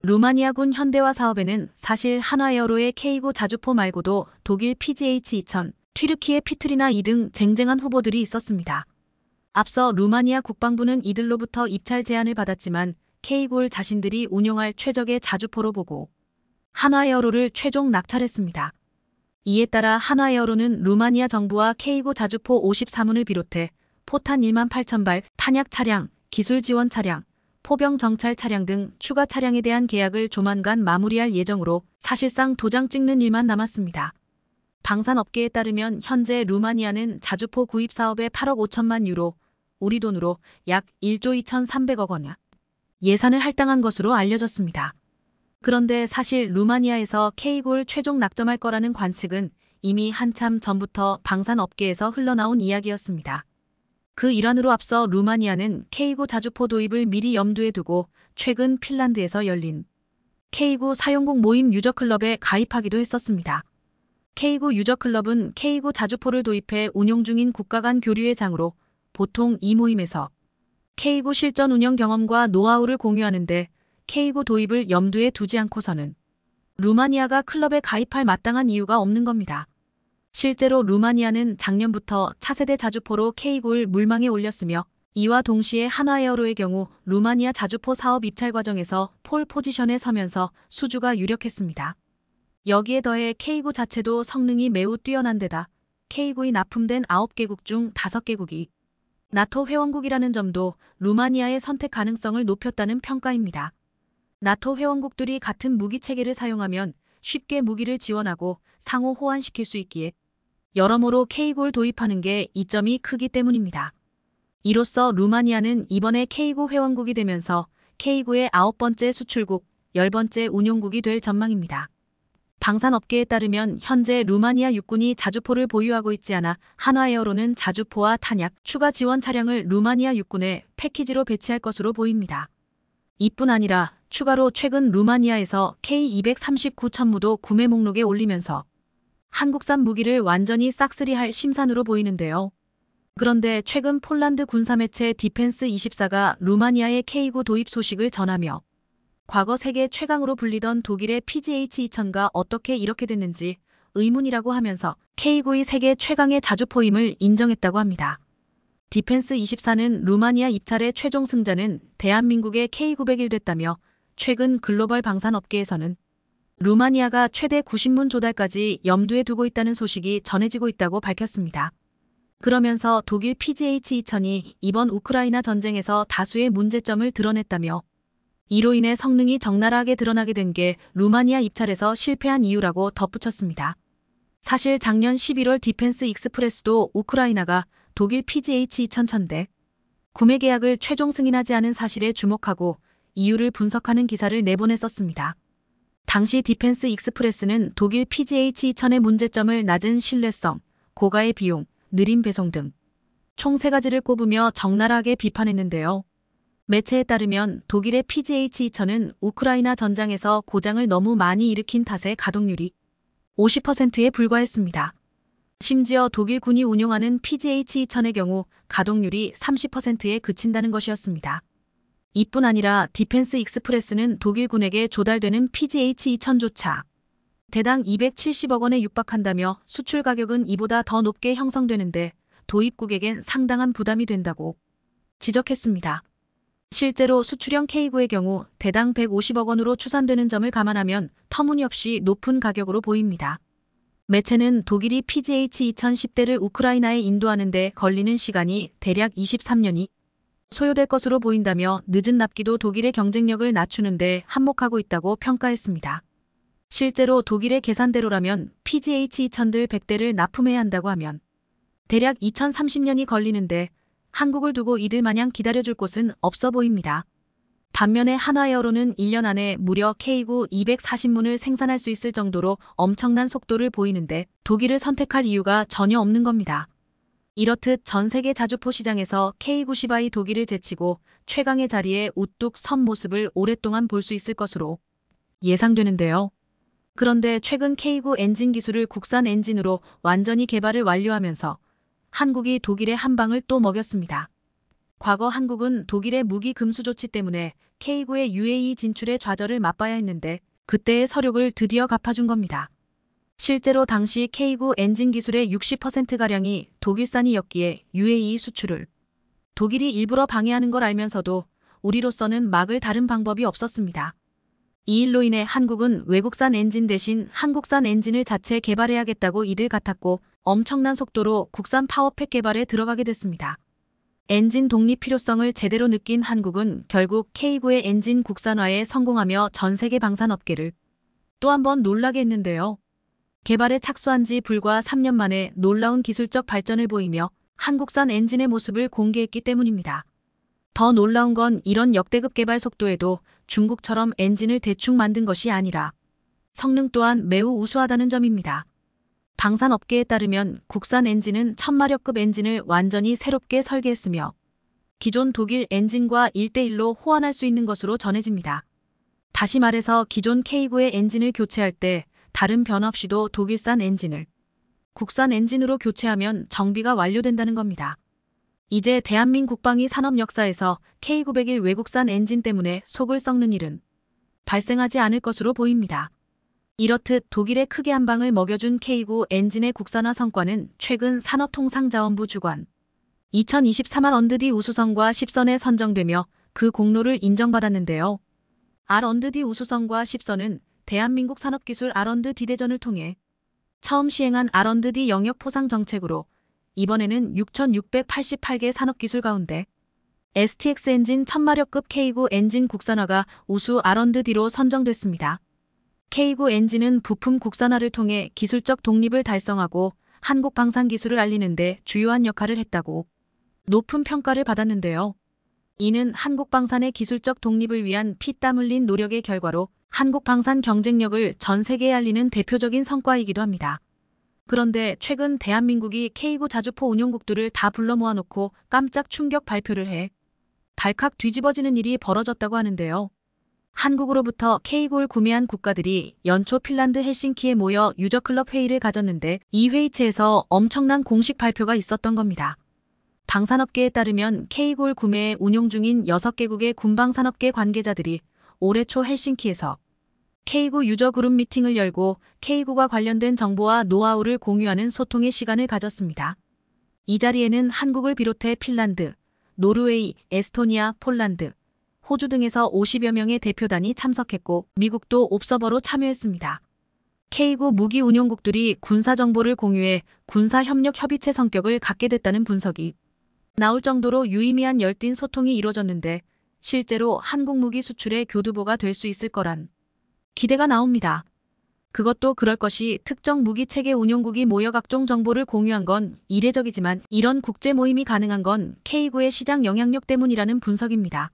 루마니아군 현대화 사업에는 사실 한화에어로의 K9 자주포 말고도 독일 PGH-2000, 튀르키의 피트리나 2등 쟁쟁한 후보들이 있었습니다. 앞서 루마니아 국방부는 이들로부터 입찰 제안을 받았지만 K9를 자신들이 운용할 최적의 자주포로 보고 한화에어로를 최종 낙찰했습니다. 이에 따라 한화에어로는 루마니아 정부와 K9 자주포 53문을 비롯해 포탄 18,000발, 탄약 차량, 기술 지원 차량, 포병 정찰 차량 등 추가 차량에 대한 계약을 조만간 마무리할 예정으로 사실상 도장 찍는 일만 남았습니다. 방산업계에 따르면 현재 루마니아는 자주포 구입 사업에 8억 5천만 유로, 우리 돈으로 약 1조 2,300억 원 예산을 할당한 것으로 알려졌습니다. 그런데 사실 루마니아에서 K9를 최종 낙점할 거라는 관측은 이미 한참 전부터 방산업계에서 흘러나온 이야기였습니다. 그 일환으로 앞서 루마니아는 K9 자주포 도입을 미리 염두에 두고 최근 핀란드에서 열린 K9 사용국 모임 유저클럽에 가입하기도 했었습니다. K9 유저클럽은 K9 자주포를 도입해 운용 중인 국가 간 교류의 장으로 보통 이 모임에서 K9 실전 운영 경험과 노하우를 공유하는데 K9 도입을 염두에 두지 않고서는 루마니아가 클럽에 가입할 마땅한 이유가 없는 겁니다. 실제로 루마니아는 작년부터 차세대 자주포로 K9를 물망에 올렸으며 이와 동시에 한화에어로의 경우 루마니아 자주포 사업 입찰 과정에서 폴 포지션에 서면서 수주가 유력했습니다. 여기에 더해 K9 자체도 성능이 매우 뛰어난 데다 K9이 납품된 9개국 중 5개국이 나토 회원국이라는 점도 루마니아의 선택 가능성을 높였다는 평가입니다. 나토 회원국들이 같은 무기 체계를 사용하면 쉽게 무기를 지원하고 상호 호환시킬 수 있기에 여러모로 K9를 도입하는 게 이점이 크기 때문입니다. 이로써 루마니아는 이번에 K9 회원국이 되면서 K9의 9번째 수출국, 10번째 운용국이 될 전망입니다. 방산업계에 따르면 현재 루마니아 육군이 자주포를 보유하고 있지 않아 한화에어로는 자주포와 탄약, 추가 지원 차량을 루마니아 육군에 패키지로 배치할 것으로 보입니다. 이뿐 아니라 추가로 최근 루마니아에서 K239 천무도 구매 목록에 올리면서 한국산 무기를 완전히 싹쓸이할 심산으로 보이는데요. 그런데 최근 폴란드 군사매체 디펜스24가 루마니아의 K9 도입 소식을 전하며 과거 세계 최강으로 불리던 독일의 PGH-2000가 어떻게 이렇게 됐는지 의문이라고 하면서 K9의 세계 최강의 자주포임을 인정했다고 합니다. 디펜스24는 루마니아 입찰의 최종 승자는 대한민국의 K901 됐다며 최근 글로벌 방산 업계에서는 루마니아가 최대 90문 조달까지 염두에 두고 있다는 소식이 전해지고 있다고 밝혔습니다. 그러면서 독일 PGH-2000이 이번 우크라이나 전쟁에서 다수의 문제점을 드러냈다며 이로 인해 성능이 적나라하게 드러나게 된 게 루마니아 입찰에서 실패한 이유라고 덧붙였습니다. 사실 작년 11월 디펜스 익스프레스도 우크라이나가 독일 PGH-2000 1000대 구매 계약을 최종 승인하지 않은 사실에 주목하고 이유를 분석하는 기사를 내보냈었습니다. 당시 디펜스 익스프레스는 독일 PGH-2000의 문제점을 낮은 신뢰성, 고가의 비용, 느린 배송 등 총 3가지를 꼽으며 적나라하게 비판했는데요. 매체에 따르면 독일의 PGH-2000은 우크라이나 전장에서 고장을 너무 많이 일으킨 탓에 가동률이 50%에 불과했습니다. 심지어 독일 군이 운용하는 PGH-2000의 경우 가동률이 30%에 그친다는 것이었습니다. 이뿐 아니라 디펜스 익스프레스는 독일 군에게 조달되는 PGH-2000조차 대당 270억 원에 육박한다며 수출 가격은 이보다 더 높게 형성되는데 도입국에겐 상당한 부담이 된다고 지적했습니다. 실제로 수출형 K9의 경우 대당 150억 원으로 추산되는 점을 감안하면 터무니없이 높은 가격으로 보입니다. 매체는 독일이 PGH-2000 10대를 우크라이나에 인도하는 데 걸리는 시간이 대략 23년이 소요될 것으로 보인다며 늦은 납기도 독일의 경쟁력을 낮추는 데 한몫하고 있다고 평가했습니다. 실제로 독일의 계산대로라면 PGH-2000들 100대를 납품해야 한다고 하면 대략 2030년이 걸리는데 한국을 두고 이들 마냥 기다려줄 곳은 없어 보입니다. 반면에 한화에어로는 1년 안에 무려 K9 240문을 생산할 수 있을 정도로 엄청난 속도를 보이는데 독일을 선택할 이유가 전혀 없는 겁니다. 이렇듯 전 세계 자주포 시장에서 K910i 독일을 제치고 최강의 자리에 우뚝 선 모습을 오랫동안 볼 수 있을 것으로 예상되는데요. 그런데 최근 K9 엔진 기술을 국산 엔진으로 완전히 개발을 완료하면서 한국이 독일의 한 방을 또 먹였습니다. 과거 한국은 독일의 무기 금수 조치 때문에 K9의 UAE 진출에 좌절을 맛봐야 했는데 그때의 서륙을 드디어 갚아준 겁니다. 실제로 당시 K9 엔진 기술의 60%가량이 독일산이었기에 UAE 수출을 독일이 일부러 방해하는 걸 알면서도 우리로서는 막을 다른 방법이 없었습니다. 이 일로 인해 한국은 외국산 엔진 대신 한국산 엔진을 자체 개발해야겠다고 이들 같았고 엄청난 속도로 국산 파워팩 개발에 들어가게 됐습니다. 엔진 독립 필요성을 제대로 느낀 한국은 결국 K9의 엔진 국산화에 성공하며 전 세계 방산업계를 또 한 번 놀라게 했는데요. 개발에 착수한 지 불과 3년 만에 놀라운 기술적 발전을 보이며 한국산 엔진의 모습을 공개했기 때문입니다. 더 놀라운 건 이런 역대급 개발 속도에도 중국처럼 엔진을 대충 만든 것이 아니라 성능 또한 매우 우수하다는 점입니다. 방산업계에 따르면 국산 엔진은 1000마력급 엔진을 완전히 새롭게 설계했으며 기존 독일 엔진과 1대1로 호환할 수 있는 것으로 전해집니다. 다시 말해서 기존 K9의 엔진을 교체할 때 다른 변화 없이도 독일산 엔진을 국산 엔진으로 교체하면 정비가 완료된다는 겁니다. 이제 대한민국 국방위 산업 역사에서 K901 외국산 엔진 때문에 속을 썩는 일은 발생하지 않을 것으로 보입니다. 이렇듯 독일에 크게 한 방을 먹여준 K9 엔진의 국산화 성과는 최근 산업통상자원부 주관 2023년 언드디 우수성과 10선에 선정되며 그 공로를 인정받았는데요. R&D 우수성과 10선은 대한민국 산업기술 R&D 대전을 통해 처음 시행한 R&D 영역 포상 정책으로 이번에는 6,688개 산업기술 가운데 STX 엔진 1000마력급 K9 엔진 국산화가 우수 R&D로 선정됐습니다. K9 엔진은 부품 국산화를 통해 기술적 독립을 달성하고 한국 방산 기술을 알리는 데 주요한 역할을 했다고 높은 평가를 받았는데요. 이는 한국 방산의 기술적 독립을 위한 피땀 흘린 노력의 결과로 한국 방산 경쟁력을 전 세계에 알리는 대표적인 성과이기도 합니다. 그런데 최근 대한민국이 K9 자주포 운용국들을 다 불러 모아놓고 깜짝 충격 발표를 해 발칵 뒤집어지는 일이 벌어졌다고 하는데요. 한국으로부터 K골 구매한 국가들이 연초 핀란드 헬싱키에 모여 유저클럽 회의를 가졌는데 이 회의체에서 엄청난 공식 발표가 있었던 겁니다. 방산업계에 따르면 K골 구매에 운용 중인 6개국의 군방산업계 관계자들이 올해 초 헬싱키에서 K구 유저 그룹 미팅을 열고 K구와 관련된 정보와 노하우를 공유하는 소통의 시간을 가졌습니다. 이 자리에는 한국을 비롯해 핀란드, 노르웨이, 에스토니아, 폴란드, 호주 등에서 50여 명의 대표단이 참석했고 미국도 옵서버로 참여했습니다. K구 무기 운용국들이 군사 정보를 공유해 군사협력 협의체 성격을 갖게 됐다는 분석이 나올 정도로 유의미한 열띤 소통이 이루어졌는데 실제로 한국 무기 수출의 교두보가 될 수 있을 거란 기대가 나옵니다. 그것도 그럴 것이 특정 무기체계 운용국이 모여 각종 정보를 공유한 건 이례적이지만 이런 국제 모임이 가능한 건 K구의 시장 영향력 때문이라는 분석입니다.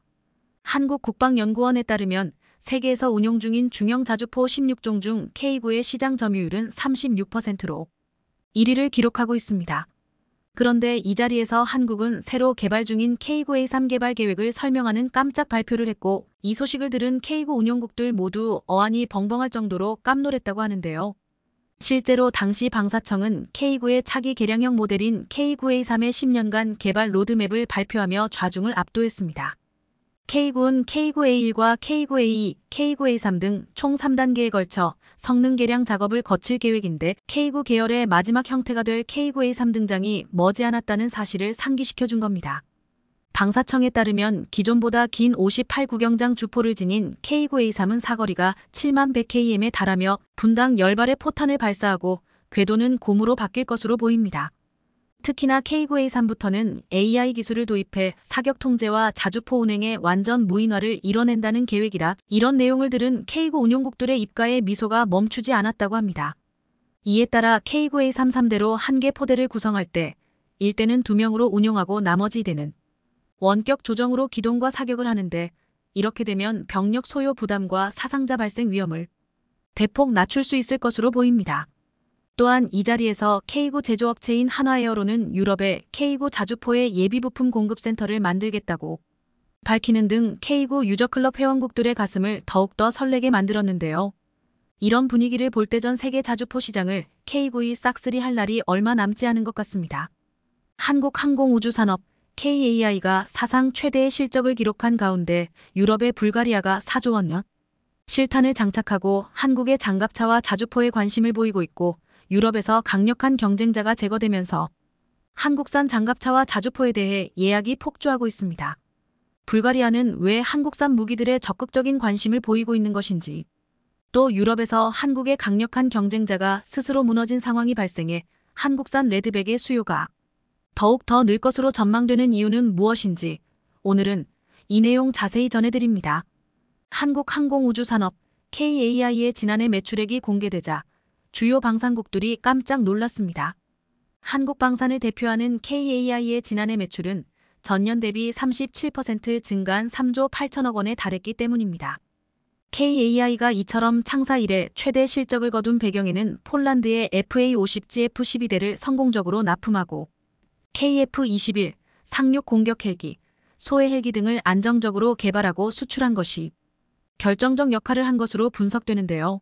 한국국방연구원에 따르면 세계에서 운용 중인 중형 자주포 16종 중 K구의 시장 점유율은 36%로 1위를 기록하고 있습니다. 그런데 이 자리에서 한국은 새로 개발 중인 K구 A3 개발 계획을 설명하는 깜짝 발표를 했고 이 소식을 들은 K구 운용국들 모두 어안이 벙벙할 정도로 깜놀했다고 하는데요. 실제로 당시 방사청은 K구의 차기 개량형 모델인 K구 A3의 10년간 개발 로드맵을 발표하며 좌중을 압도했습니다. K구는 K구 A1과 K구 A2, K구 A3 등 총 3단계에 걸쳐 성능 개량 작업을 거칠 계획인데 K구 계열의 마지막 형태가 될 K구 A3 등장이 머지않았다는 사실을 상기시켜준 겁니다. 방사청에 따르면 기존보다 긴 58구경장 주포를 지닌 K구 A3은 사거리가 7만 100km에 달하며 분당 10발의 포탄을 발사하고 궤도는 곰으로 바뀔 것으로 보입니다. 특히나 K구 A3부터는 AI 기술을 도입해 사격 통제와 자주포 운행의 완전 무인화를 이뤄낸다는 계획이라 이런 내용을 들은 K구 운용국들의 입가에 미소가 멈추지 않았다고 합니다. 이에 따라 K구 A3 3대로 한 개 포대를 구성할 때 1대는 2명으로 운용하고 나머지 2대는 원격 조정으로 기동과 사격을 하는데 이렇게 되면 병력 소요 부담과 사상자 발생 위험을 대폭 낮출 수 있을 것으로 보입니다. 또한 이 자리에서 K구 제조업체인 한화에어로는 유럽에 K구 자주포의 예비부품 공급센터를 만들겠다고 밝히는 등 K구 유저클럽 회원국들의 가슴을 더욱더 설레게 만들었는데요. 이런 분위기를 볼 때 전 세계 자주포 시장을 K구이 싹쓸이 할 날이 얼마 남지 않은 것 같습니다. 한국항공우주산업 KAI가 사상 최대의 실적을 기록한 가운데 유럽의 불가리아가 4조 원년 실탄을 장착하고 한국의 장갑차와 자주포에 관심을 보이고 있고 유럽에서 강력한 경쟁자가 제거되면서 한국산 장갑차와 자주포에 대해 예약이 폭주하고 있습니다. 불가리아는 왜 한국산 무기들에 적극적인 관심을 보이고 있는 것인지, 또 유럽에서 한국의 강력한 경쟁자가 스스로 무너진 상황이 발생해 한국산 레드백의 수요가 더욱 더 늘 것으로 전망되는 이유는 무엇인지 오늘은 이 내용 자세히 전해드립니다. 한국항공우주산업 KAI의 지난해 매출액이 공개되자 주요 방산국들이 깜짝 놀랐습니다. 한국방산을 대표하는 KAI의 지난해 매출은 전년 대비 37% 증가한 3조 8천억 원에 달했기 때문입니다. KAI가 이처럼 창사 이래 최대 실적을 거둔 배경에는 폴란드의 FA-50G F-12대를 성공적으로 납품하고 KF-21 상륙 공격 헬기, 소해 헬기 등을 안정적으로 개발하고 수출한 것이 결정적 역할을 한 것으로 분석되는데요.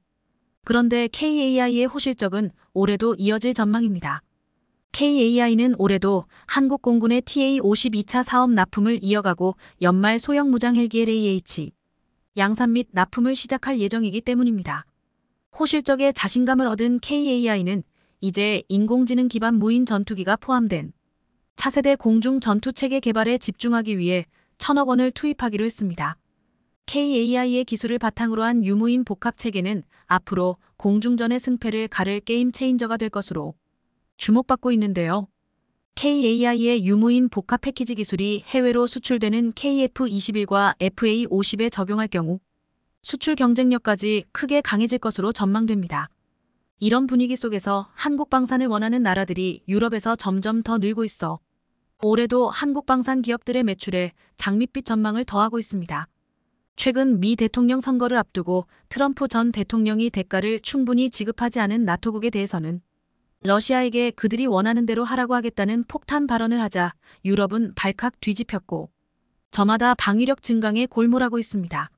그런데 KAI의 호실적은 올해도 이어질 전망입니다. KAI는 올해도 한국 공군의 TA-52차 사업 납품을 이어가고 연말 소형 무장 헬기 LAH 양산 및 납품을 시작할 예정이기 때문입니다. 호실적에 자신감을 얻은 KAI는 이제 인공지능 기반 무인 전투기가 포함된 차세대 공중 전투체계 개발에 집중하기 위해 1,000억 원을 투입하기로 했습니다. KAI의 기술을 바탕으로 한 유무인 복합체계는 앞으로 공중전의 승패를 가를 게임 체인저가 될 것으로 주목받고 있는데요. KAI의 유무인 복합 패키지 기술이 해외로 수출되는 KF-21과 FA-50에 적용할 경우 수출 경쟁력까지 크게 강해질 것으로 전망됩니다. 이런 분위기 속에서 한국 방산을 원하는 나라들이 유럽에서 점점 더 늘고 있어 올해도 한국 방산 기업들의 매출에 장밋빛 전망을 더하고 있습니다. 최근 미 대통령 선거를 앞두고 트럼프 전 대통령이 대가를 충분히 지급하지 않은 나토국에 대해서는 러시아에게 그들이 원하는 대로 하라고 하겠다는 폭탄 발언을 하자 유럽은 발칵 뒤집혔고 저마다 방위력 증강에 골몰하고 있습니다.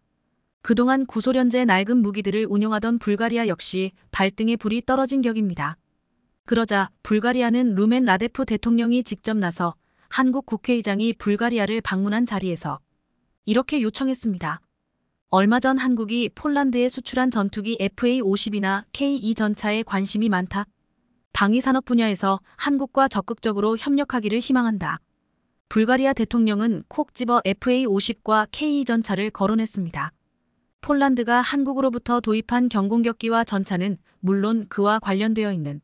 그동안 구소련제 낡은 무기들을 운용하던 불가리아 역시 발등에 불이 떨어진 격입니다. 그러자 불가리아는 루멘 라데프 대통령이 직접 나서 한국 국회의장이 불가리아를 방문한 자리에서 이렇게 요청했습니다. 얼마 전 한국이 폴란드에 수출한 전투기 FA-50이나 K2 전차에 관심이 많다. 방위산업 분야에서 한국과 적극적으로 협력하기를 희망한다. 불가리아 대통령은 콕 집어 FA-50과 K2 전차를 거론했습니다. 폴란드가 한국으로부터 도입한 경공격기와 전차는 물론 그와 관련되어 있는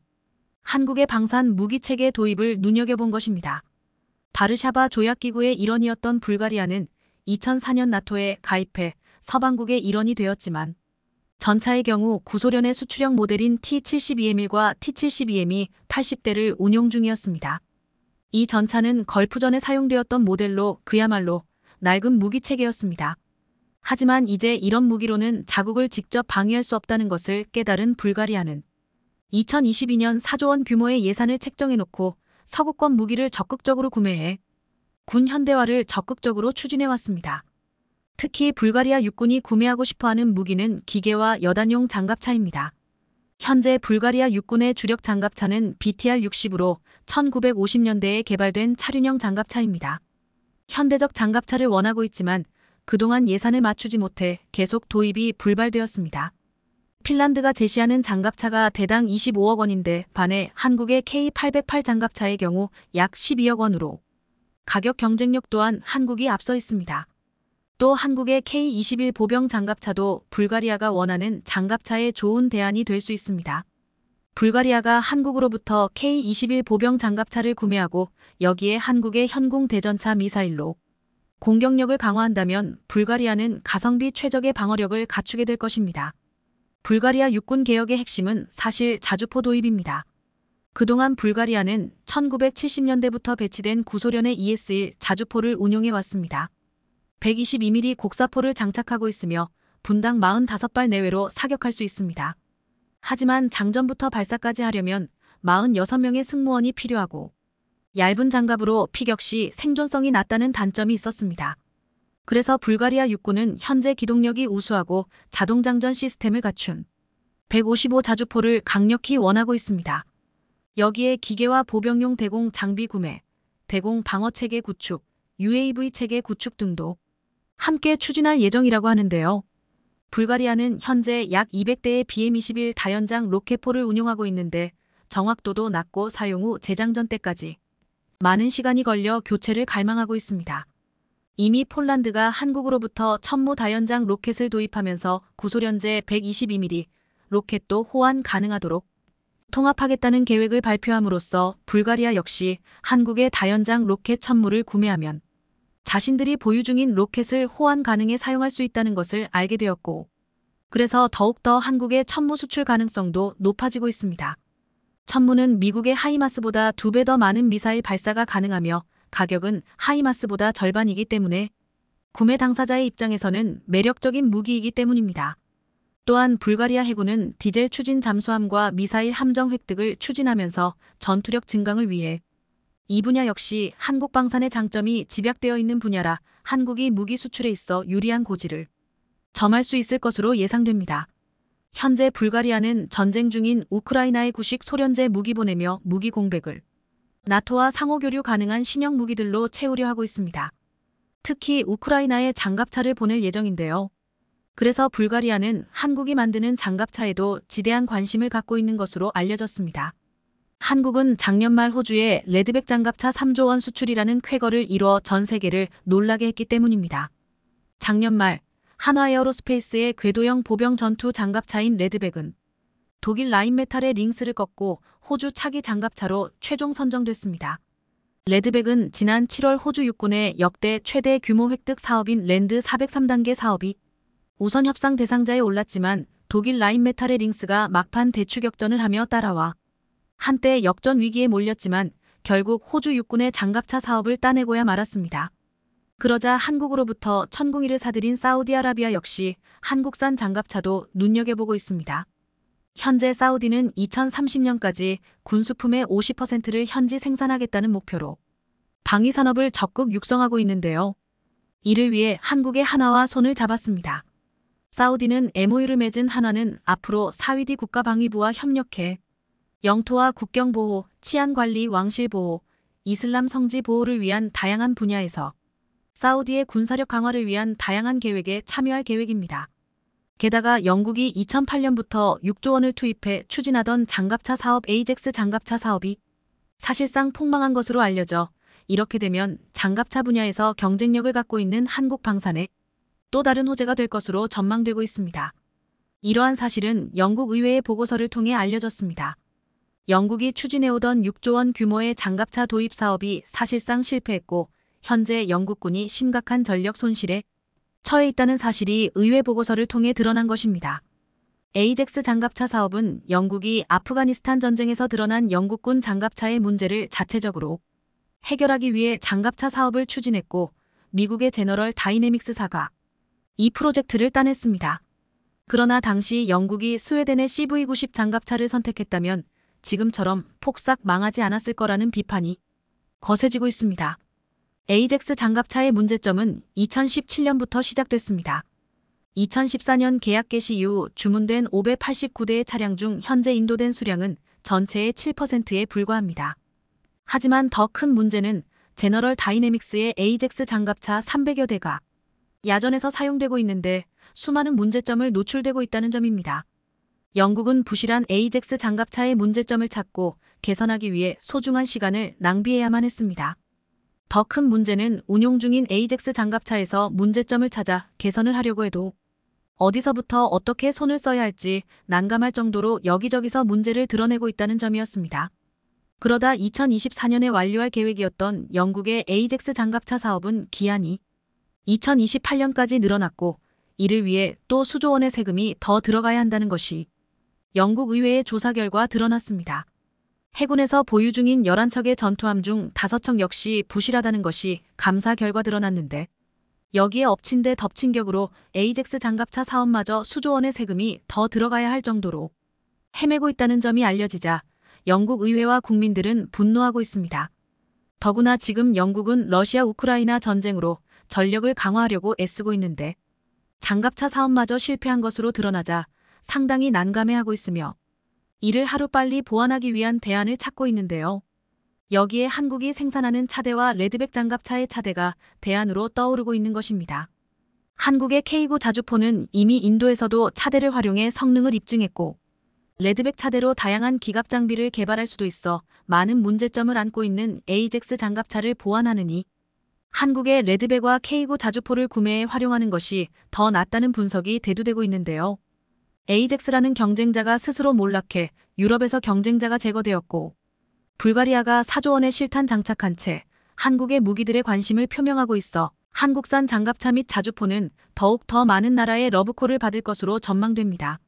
한국의 방산 무기체계 도입을 눈여겨본 것입니다. 바르샤바 조약기구의 일원이었던 불가리아는 2004년 나토에 가입해 서방국의 일원이 되었지만 전차의 경우 구소련의 수출형 모델인 T-72M1과 T-72M이 80대를 운용 중이었습니다. 이 전차는 걸프전에 사용되었던 모델로 그야말로 낡은 무기체계였습니다. 하지만 이제 이런 무기로는 자국을 직접 방위할 수 없다는 것을 깨달은 불가리아는 2022년 4조 원 규모의 예산을 책정해놓고 서구권 무기를 적극적으로 구매해 군 현대화를 적극적으로 추진해왔습니다. 특히 불가리아 육군이 구매하고 싶어하는 무기는 기계와 여단용 장갑차입니다. 현재 불가리아 육군의 주력 장갑차는 BTR-60으로 1950년대에 개발된 차륜형 장갑차입니다. 현대적 장갑차를 원하고 있지만 그동안 예산을 맞추지 못해 계속 도입이 불발되었습니다. 핀란드가 제시하는 장갑차가 대당 25억 원인데 반해 한국의 K808 장갑차의 경우 약 12억 원으로 가격 경쟁력 또한 한국이 앞서 있습니다. 또 한국의 K21 보병 장갑차도 불가리아가 원하는 장갑차의 좋은 대안이 될 수 있습니다. 불가리아가 한국으로부터 K21 보병 장갑차를 구매하고 여기에 한국의 현공 대전차 미사일로 공격력을 강화한다면 불가리아는 가성비 최적의 방어력을 갖추게 될 것입니다. 불가리아 육군 개혁의 핵심은 사실 자주포 도입입니다. 그동안 불가리아는 1970년대부터 배치된 구소련의 ES-1 자주포를 운용해왔습니다. 122mm 곡사포를 장착하고 있으며 분당 45발 내외로 사격할 수 있습니다. 하지만 장전부터 발사까지 하려면 46명의 승무원이 필요하고 얇은 장갑으로 피격 시 생존성이 낮다는 단점이 있었습니다. 그래서 불가리아 육군은 현재 기동력이 우수하고 자동장전 시스템을 갖춘 155 자주포를 강력히 원하고 있습니다. 여기에 기계와 보병용 대공 장비 구매, 대공 방어체계 구축, UAV 체계 구축 등도 함께 추진할 예정이라고 하는데요. 불가리아는 현재 약 200대의 BM-21 다연장 로켓포를 운용하고 있는데 정확도도 낮고 사용 후 재장전 때까지 많은 시간이 걸려 교체를 갈망하고 있습니다. 이미 폴란드가 한국으로부터 천무 다연장 로켓을 도입하면서 구소련제 122mm 로켓도 호환 가능하도록 통합하겠다는 계획을 발표함으로써 불가리아 역시 한국의 다연장 로켓 천무를 구매하면 자신들이 보유 중인 로켓을 호환 가능해 사용할 수 있다는 것을 알게 되었고 그래서 더욱더 한국의 천무 수출 가능성도 높아지고 있습니다. 천무는 미국의 하이마스보다 2배 더 많은 미사일 발사가 가능하며 가격은 하이마스보다 절반이기 때문에 구매 당사자의 입장에서는 매력적인 무기이기 때문입니다. 또한 불가리아 해군은 디젤 추진 잠수함과 미사일 함정 획득을 추진하면서 전투력 증강을 위해 이 분야 역시 한국 방산의 장점이 집약되어 있는 분야라 한국이 무기 수출에 있어 유리한 고지를 점할 수 있을 것으로 예상됩니다. 현재 불가리아는 전쟁 중인 우크라이나에 구식 소련제 무기 보내며 무기 공백을 나토와 상호 교류 가능한 신형 무기들로 채우려 하고 있습니다. 특히 우크라이나에 장갑차를 보낼 예정인데요. 그래서 불가리아는 한국이 만드는 장갑차에도 지대한 관심을 갖고 있는 것으로 알려졌습니다. 한국은 작년 말 호주에 레드백 장갑차 3조 원 수출이라는 쾌거를 이뤄 전 세계를 놀라게 했기 때문입니다. 작년 말 한화에어로스페이스의 궤도형 보병 전투 장갑차인 레드백은 독일 라인메탈의 링스를 꺾고 호주 차기 장갑차로 최종 선정됐습니다. 레드백은 지난 7월 호주 육군의 역대 최대 규모 획득 사업인 랜드 403단계 사업이 우선 협상 대상자에 올랐지만 독일 라인메탈의 링스가 막판 대추격전을 하며 따라와 한때 역전 위기에 몰렸지만 결국 호주 육군의 장갑차 사업을 따내고야 말았습니다. 그러자 한국으로부터 천궁이를 사들인 사우디아라비아 역시 한국산 장갑차도 눈여겨보고 있습니다. 현재 사우디는 2030년까지 군수품의 50%를 현지 생산하겠다는 목표로 방위산업을 적극 육성하고 있는데요. 이를 위해 한국의 하나와 손을 잡았습니다. 사우디는 MOU를 맺은 한화는 앞으로 사우디 국가방위부와 협력해 영토와 국경보호, 치안관리, 왕실보호, 이슬람 성지 보호를 위한 다양한 분야에서 사우디의 군사력 강화를 위한 다양한 계획에 참여할 계획입니다. 게다가 영국이 2008년부터 6조 원을 투입해 추진하던 장갑차 사업 에이젝스 장갑차 사업이 사실상 폭망한 것으로 알려져 이렇게 되면 장갑차 분야에서 경쟁력을 갖고 있는 한국 방산에 또 다른 호재가 될 것으로 전망되고 있습니다. 이러한 사실은 영국 의회의 보고서를 통해 알려졌습니다. 영국이 추진해오던 6조 원 규모의 장갑차 도입 사업이 사실상 실패했고 현재 영국군이 심각한 전력 손실에 처해 있다는 사실이 의회 보고서를 통해 드러난 것입니다. 에이젝스 장갑차 사업은 영국이 아프가니스탄 전쟁에서 드러난 영국군 장갑차의 문제를 자체적으로 해결하기 위해 장갑차 사업을 추진했고 미국의 제너럴 다이내믹스사가 이 프로젝트를 따냈습니다. 그러나 당시 영국이 스웨덴의 CV-90 장갑차를 선택했다면 지금처럼 폭삭 망하지 않았을 거라는 비판이 거세지고 있습니다. 에이젝스 장갑차의 문제점은 2017년부터 시작됐습니다. 2014년 계약 개시 이후 주문된 589대의 차량 중 현재 인도된 수량은 전체의 7%에 불과합니다. 하지만 더 큰 문제는 제너럴 다이내믹스의 에이젝스 장갑차 300여 대가 야전에서 사용되고 있는데 수많은 문제점을 노출되고 있다는 점입니다. 영국은 부실한 에이젝스 장갑차의 문제점을 찾고 개선하기 위해 소중한 시간을 낭비해야만 했습니다. 더 큰 문제는 운용 중인 에이젝스 장갑차에서 문제점을 찾아 개선을 하려고 해도 어디서부터 어떻게 손을 써야 할지 난감할 정도로 여기저기서 문제를 드러내고 있다는 점이었습니다. 그러다 2024년에 완료할 계획이었던 영국의 에이젝스 장갑차 사업은 기한이 2028년까지 늘어났고 이를 위해 또 수조 원의 세금이 더 들어가야 한다는 것이 영국 의회의 조사 결과 드러났습니다. 해군에서 보유 중인 11척의 전투함 중 5척 역시 부실하다는 것이 감사 결과 드러났는데 여기에 엎친 데 덮친 격으로 에이젝스 장갑차 사업마저 수조 원의 세금이 더 들어가야 할 정도로 헤매고 있다는 점이 알려지자 영국 의회와 국민들은 분노하고 있습니다. 더구나 지금 영국은 러시아 우크라이나 전쟁으로 전력을 강화하려고 애쓰고 있는데 장갑차 사업마저 실패한 것으로 드러나자 상당히 난감해하고 있으며 이를 하루빨리 보완하기 위한 대안을 찾고 있는데요. 여기에 한국이 생산하는 차대와 레드백 장갑차의 차대가 대안으로 떠오르고 있는 것입니다. 한국의 K9 자주포는 이미 인도에서도 차대를 활용해 성능을 입증했고 레드백 차대로 다양한 기갑 장비를 개발할 수도 있어 많은 문제점을 안고 있는 에이젝스 장갑차를 보완하느니 한국의 레드백과 K9 자주포를 구매해 활용하는 것이 더 낫다는 분석이 대두되고 있는데요. 에이젝스라는 경쟁자가 스스로 몰락해 유럽에서 경쟁자가 제거되었고 불가리아가 4조 원의 실탄 장착한 채 한국의 무기들에 관심을 표명하고 있어 한국산 장갑차 및 자주포는 더욱 더 많은 나라의 러브콜을 받을 것으로 전망됩니다.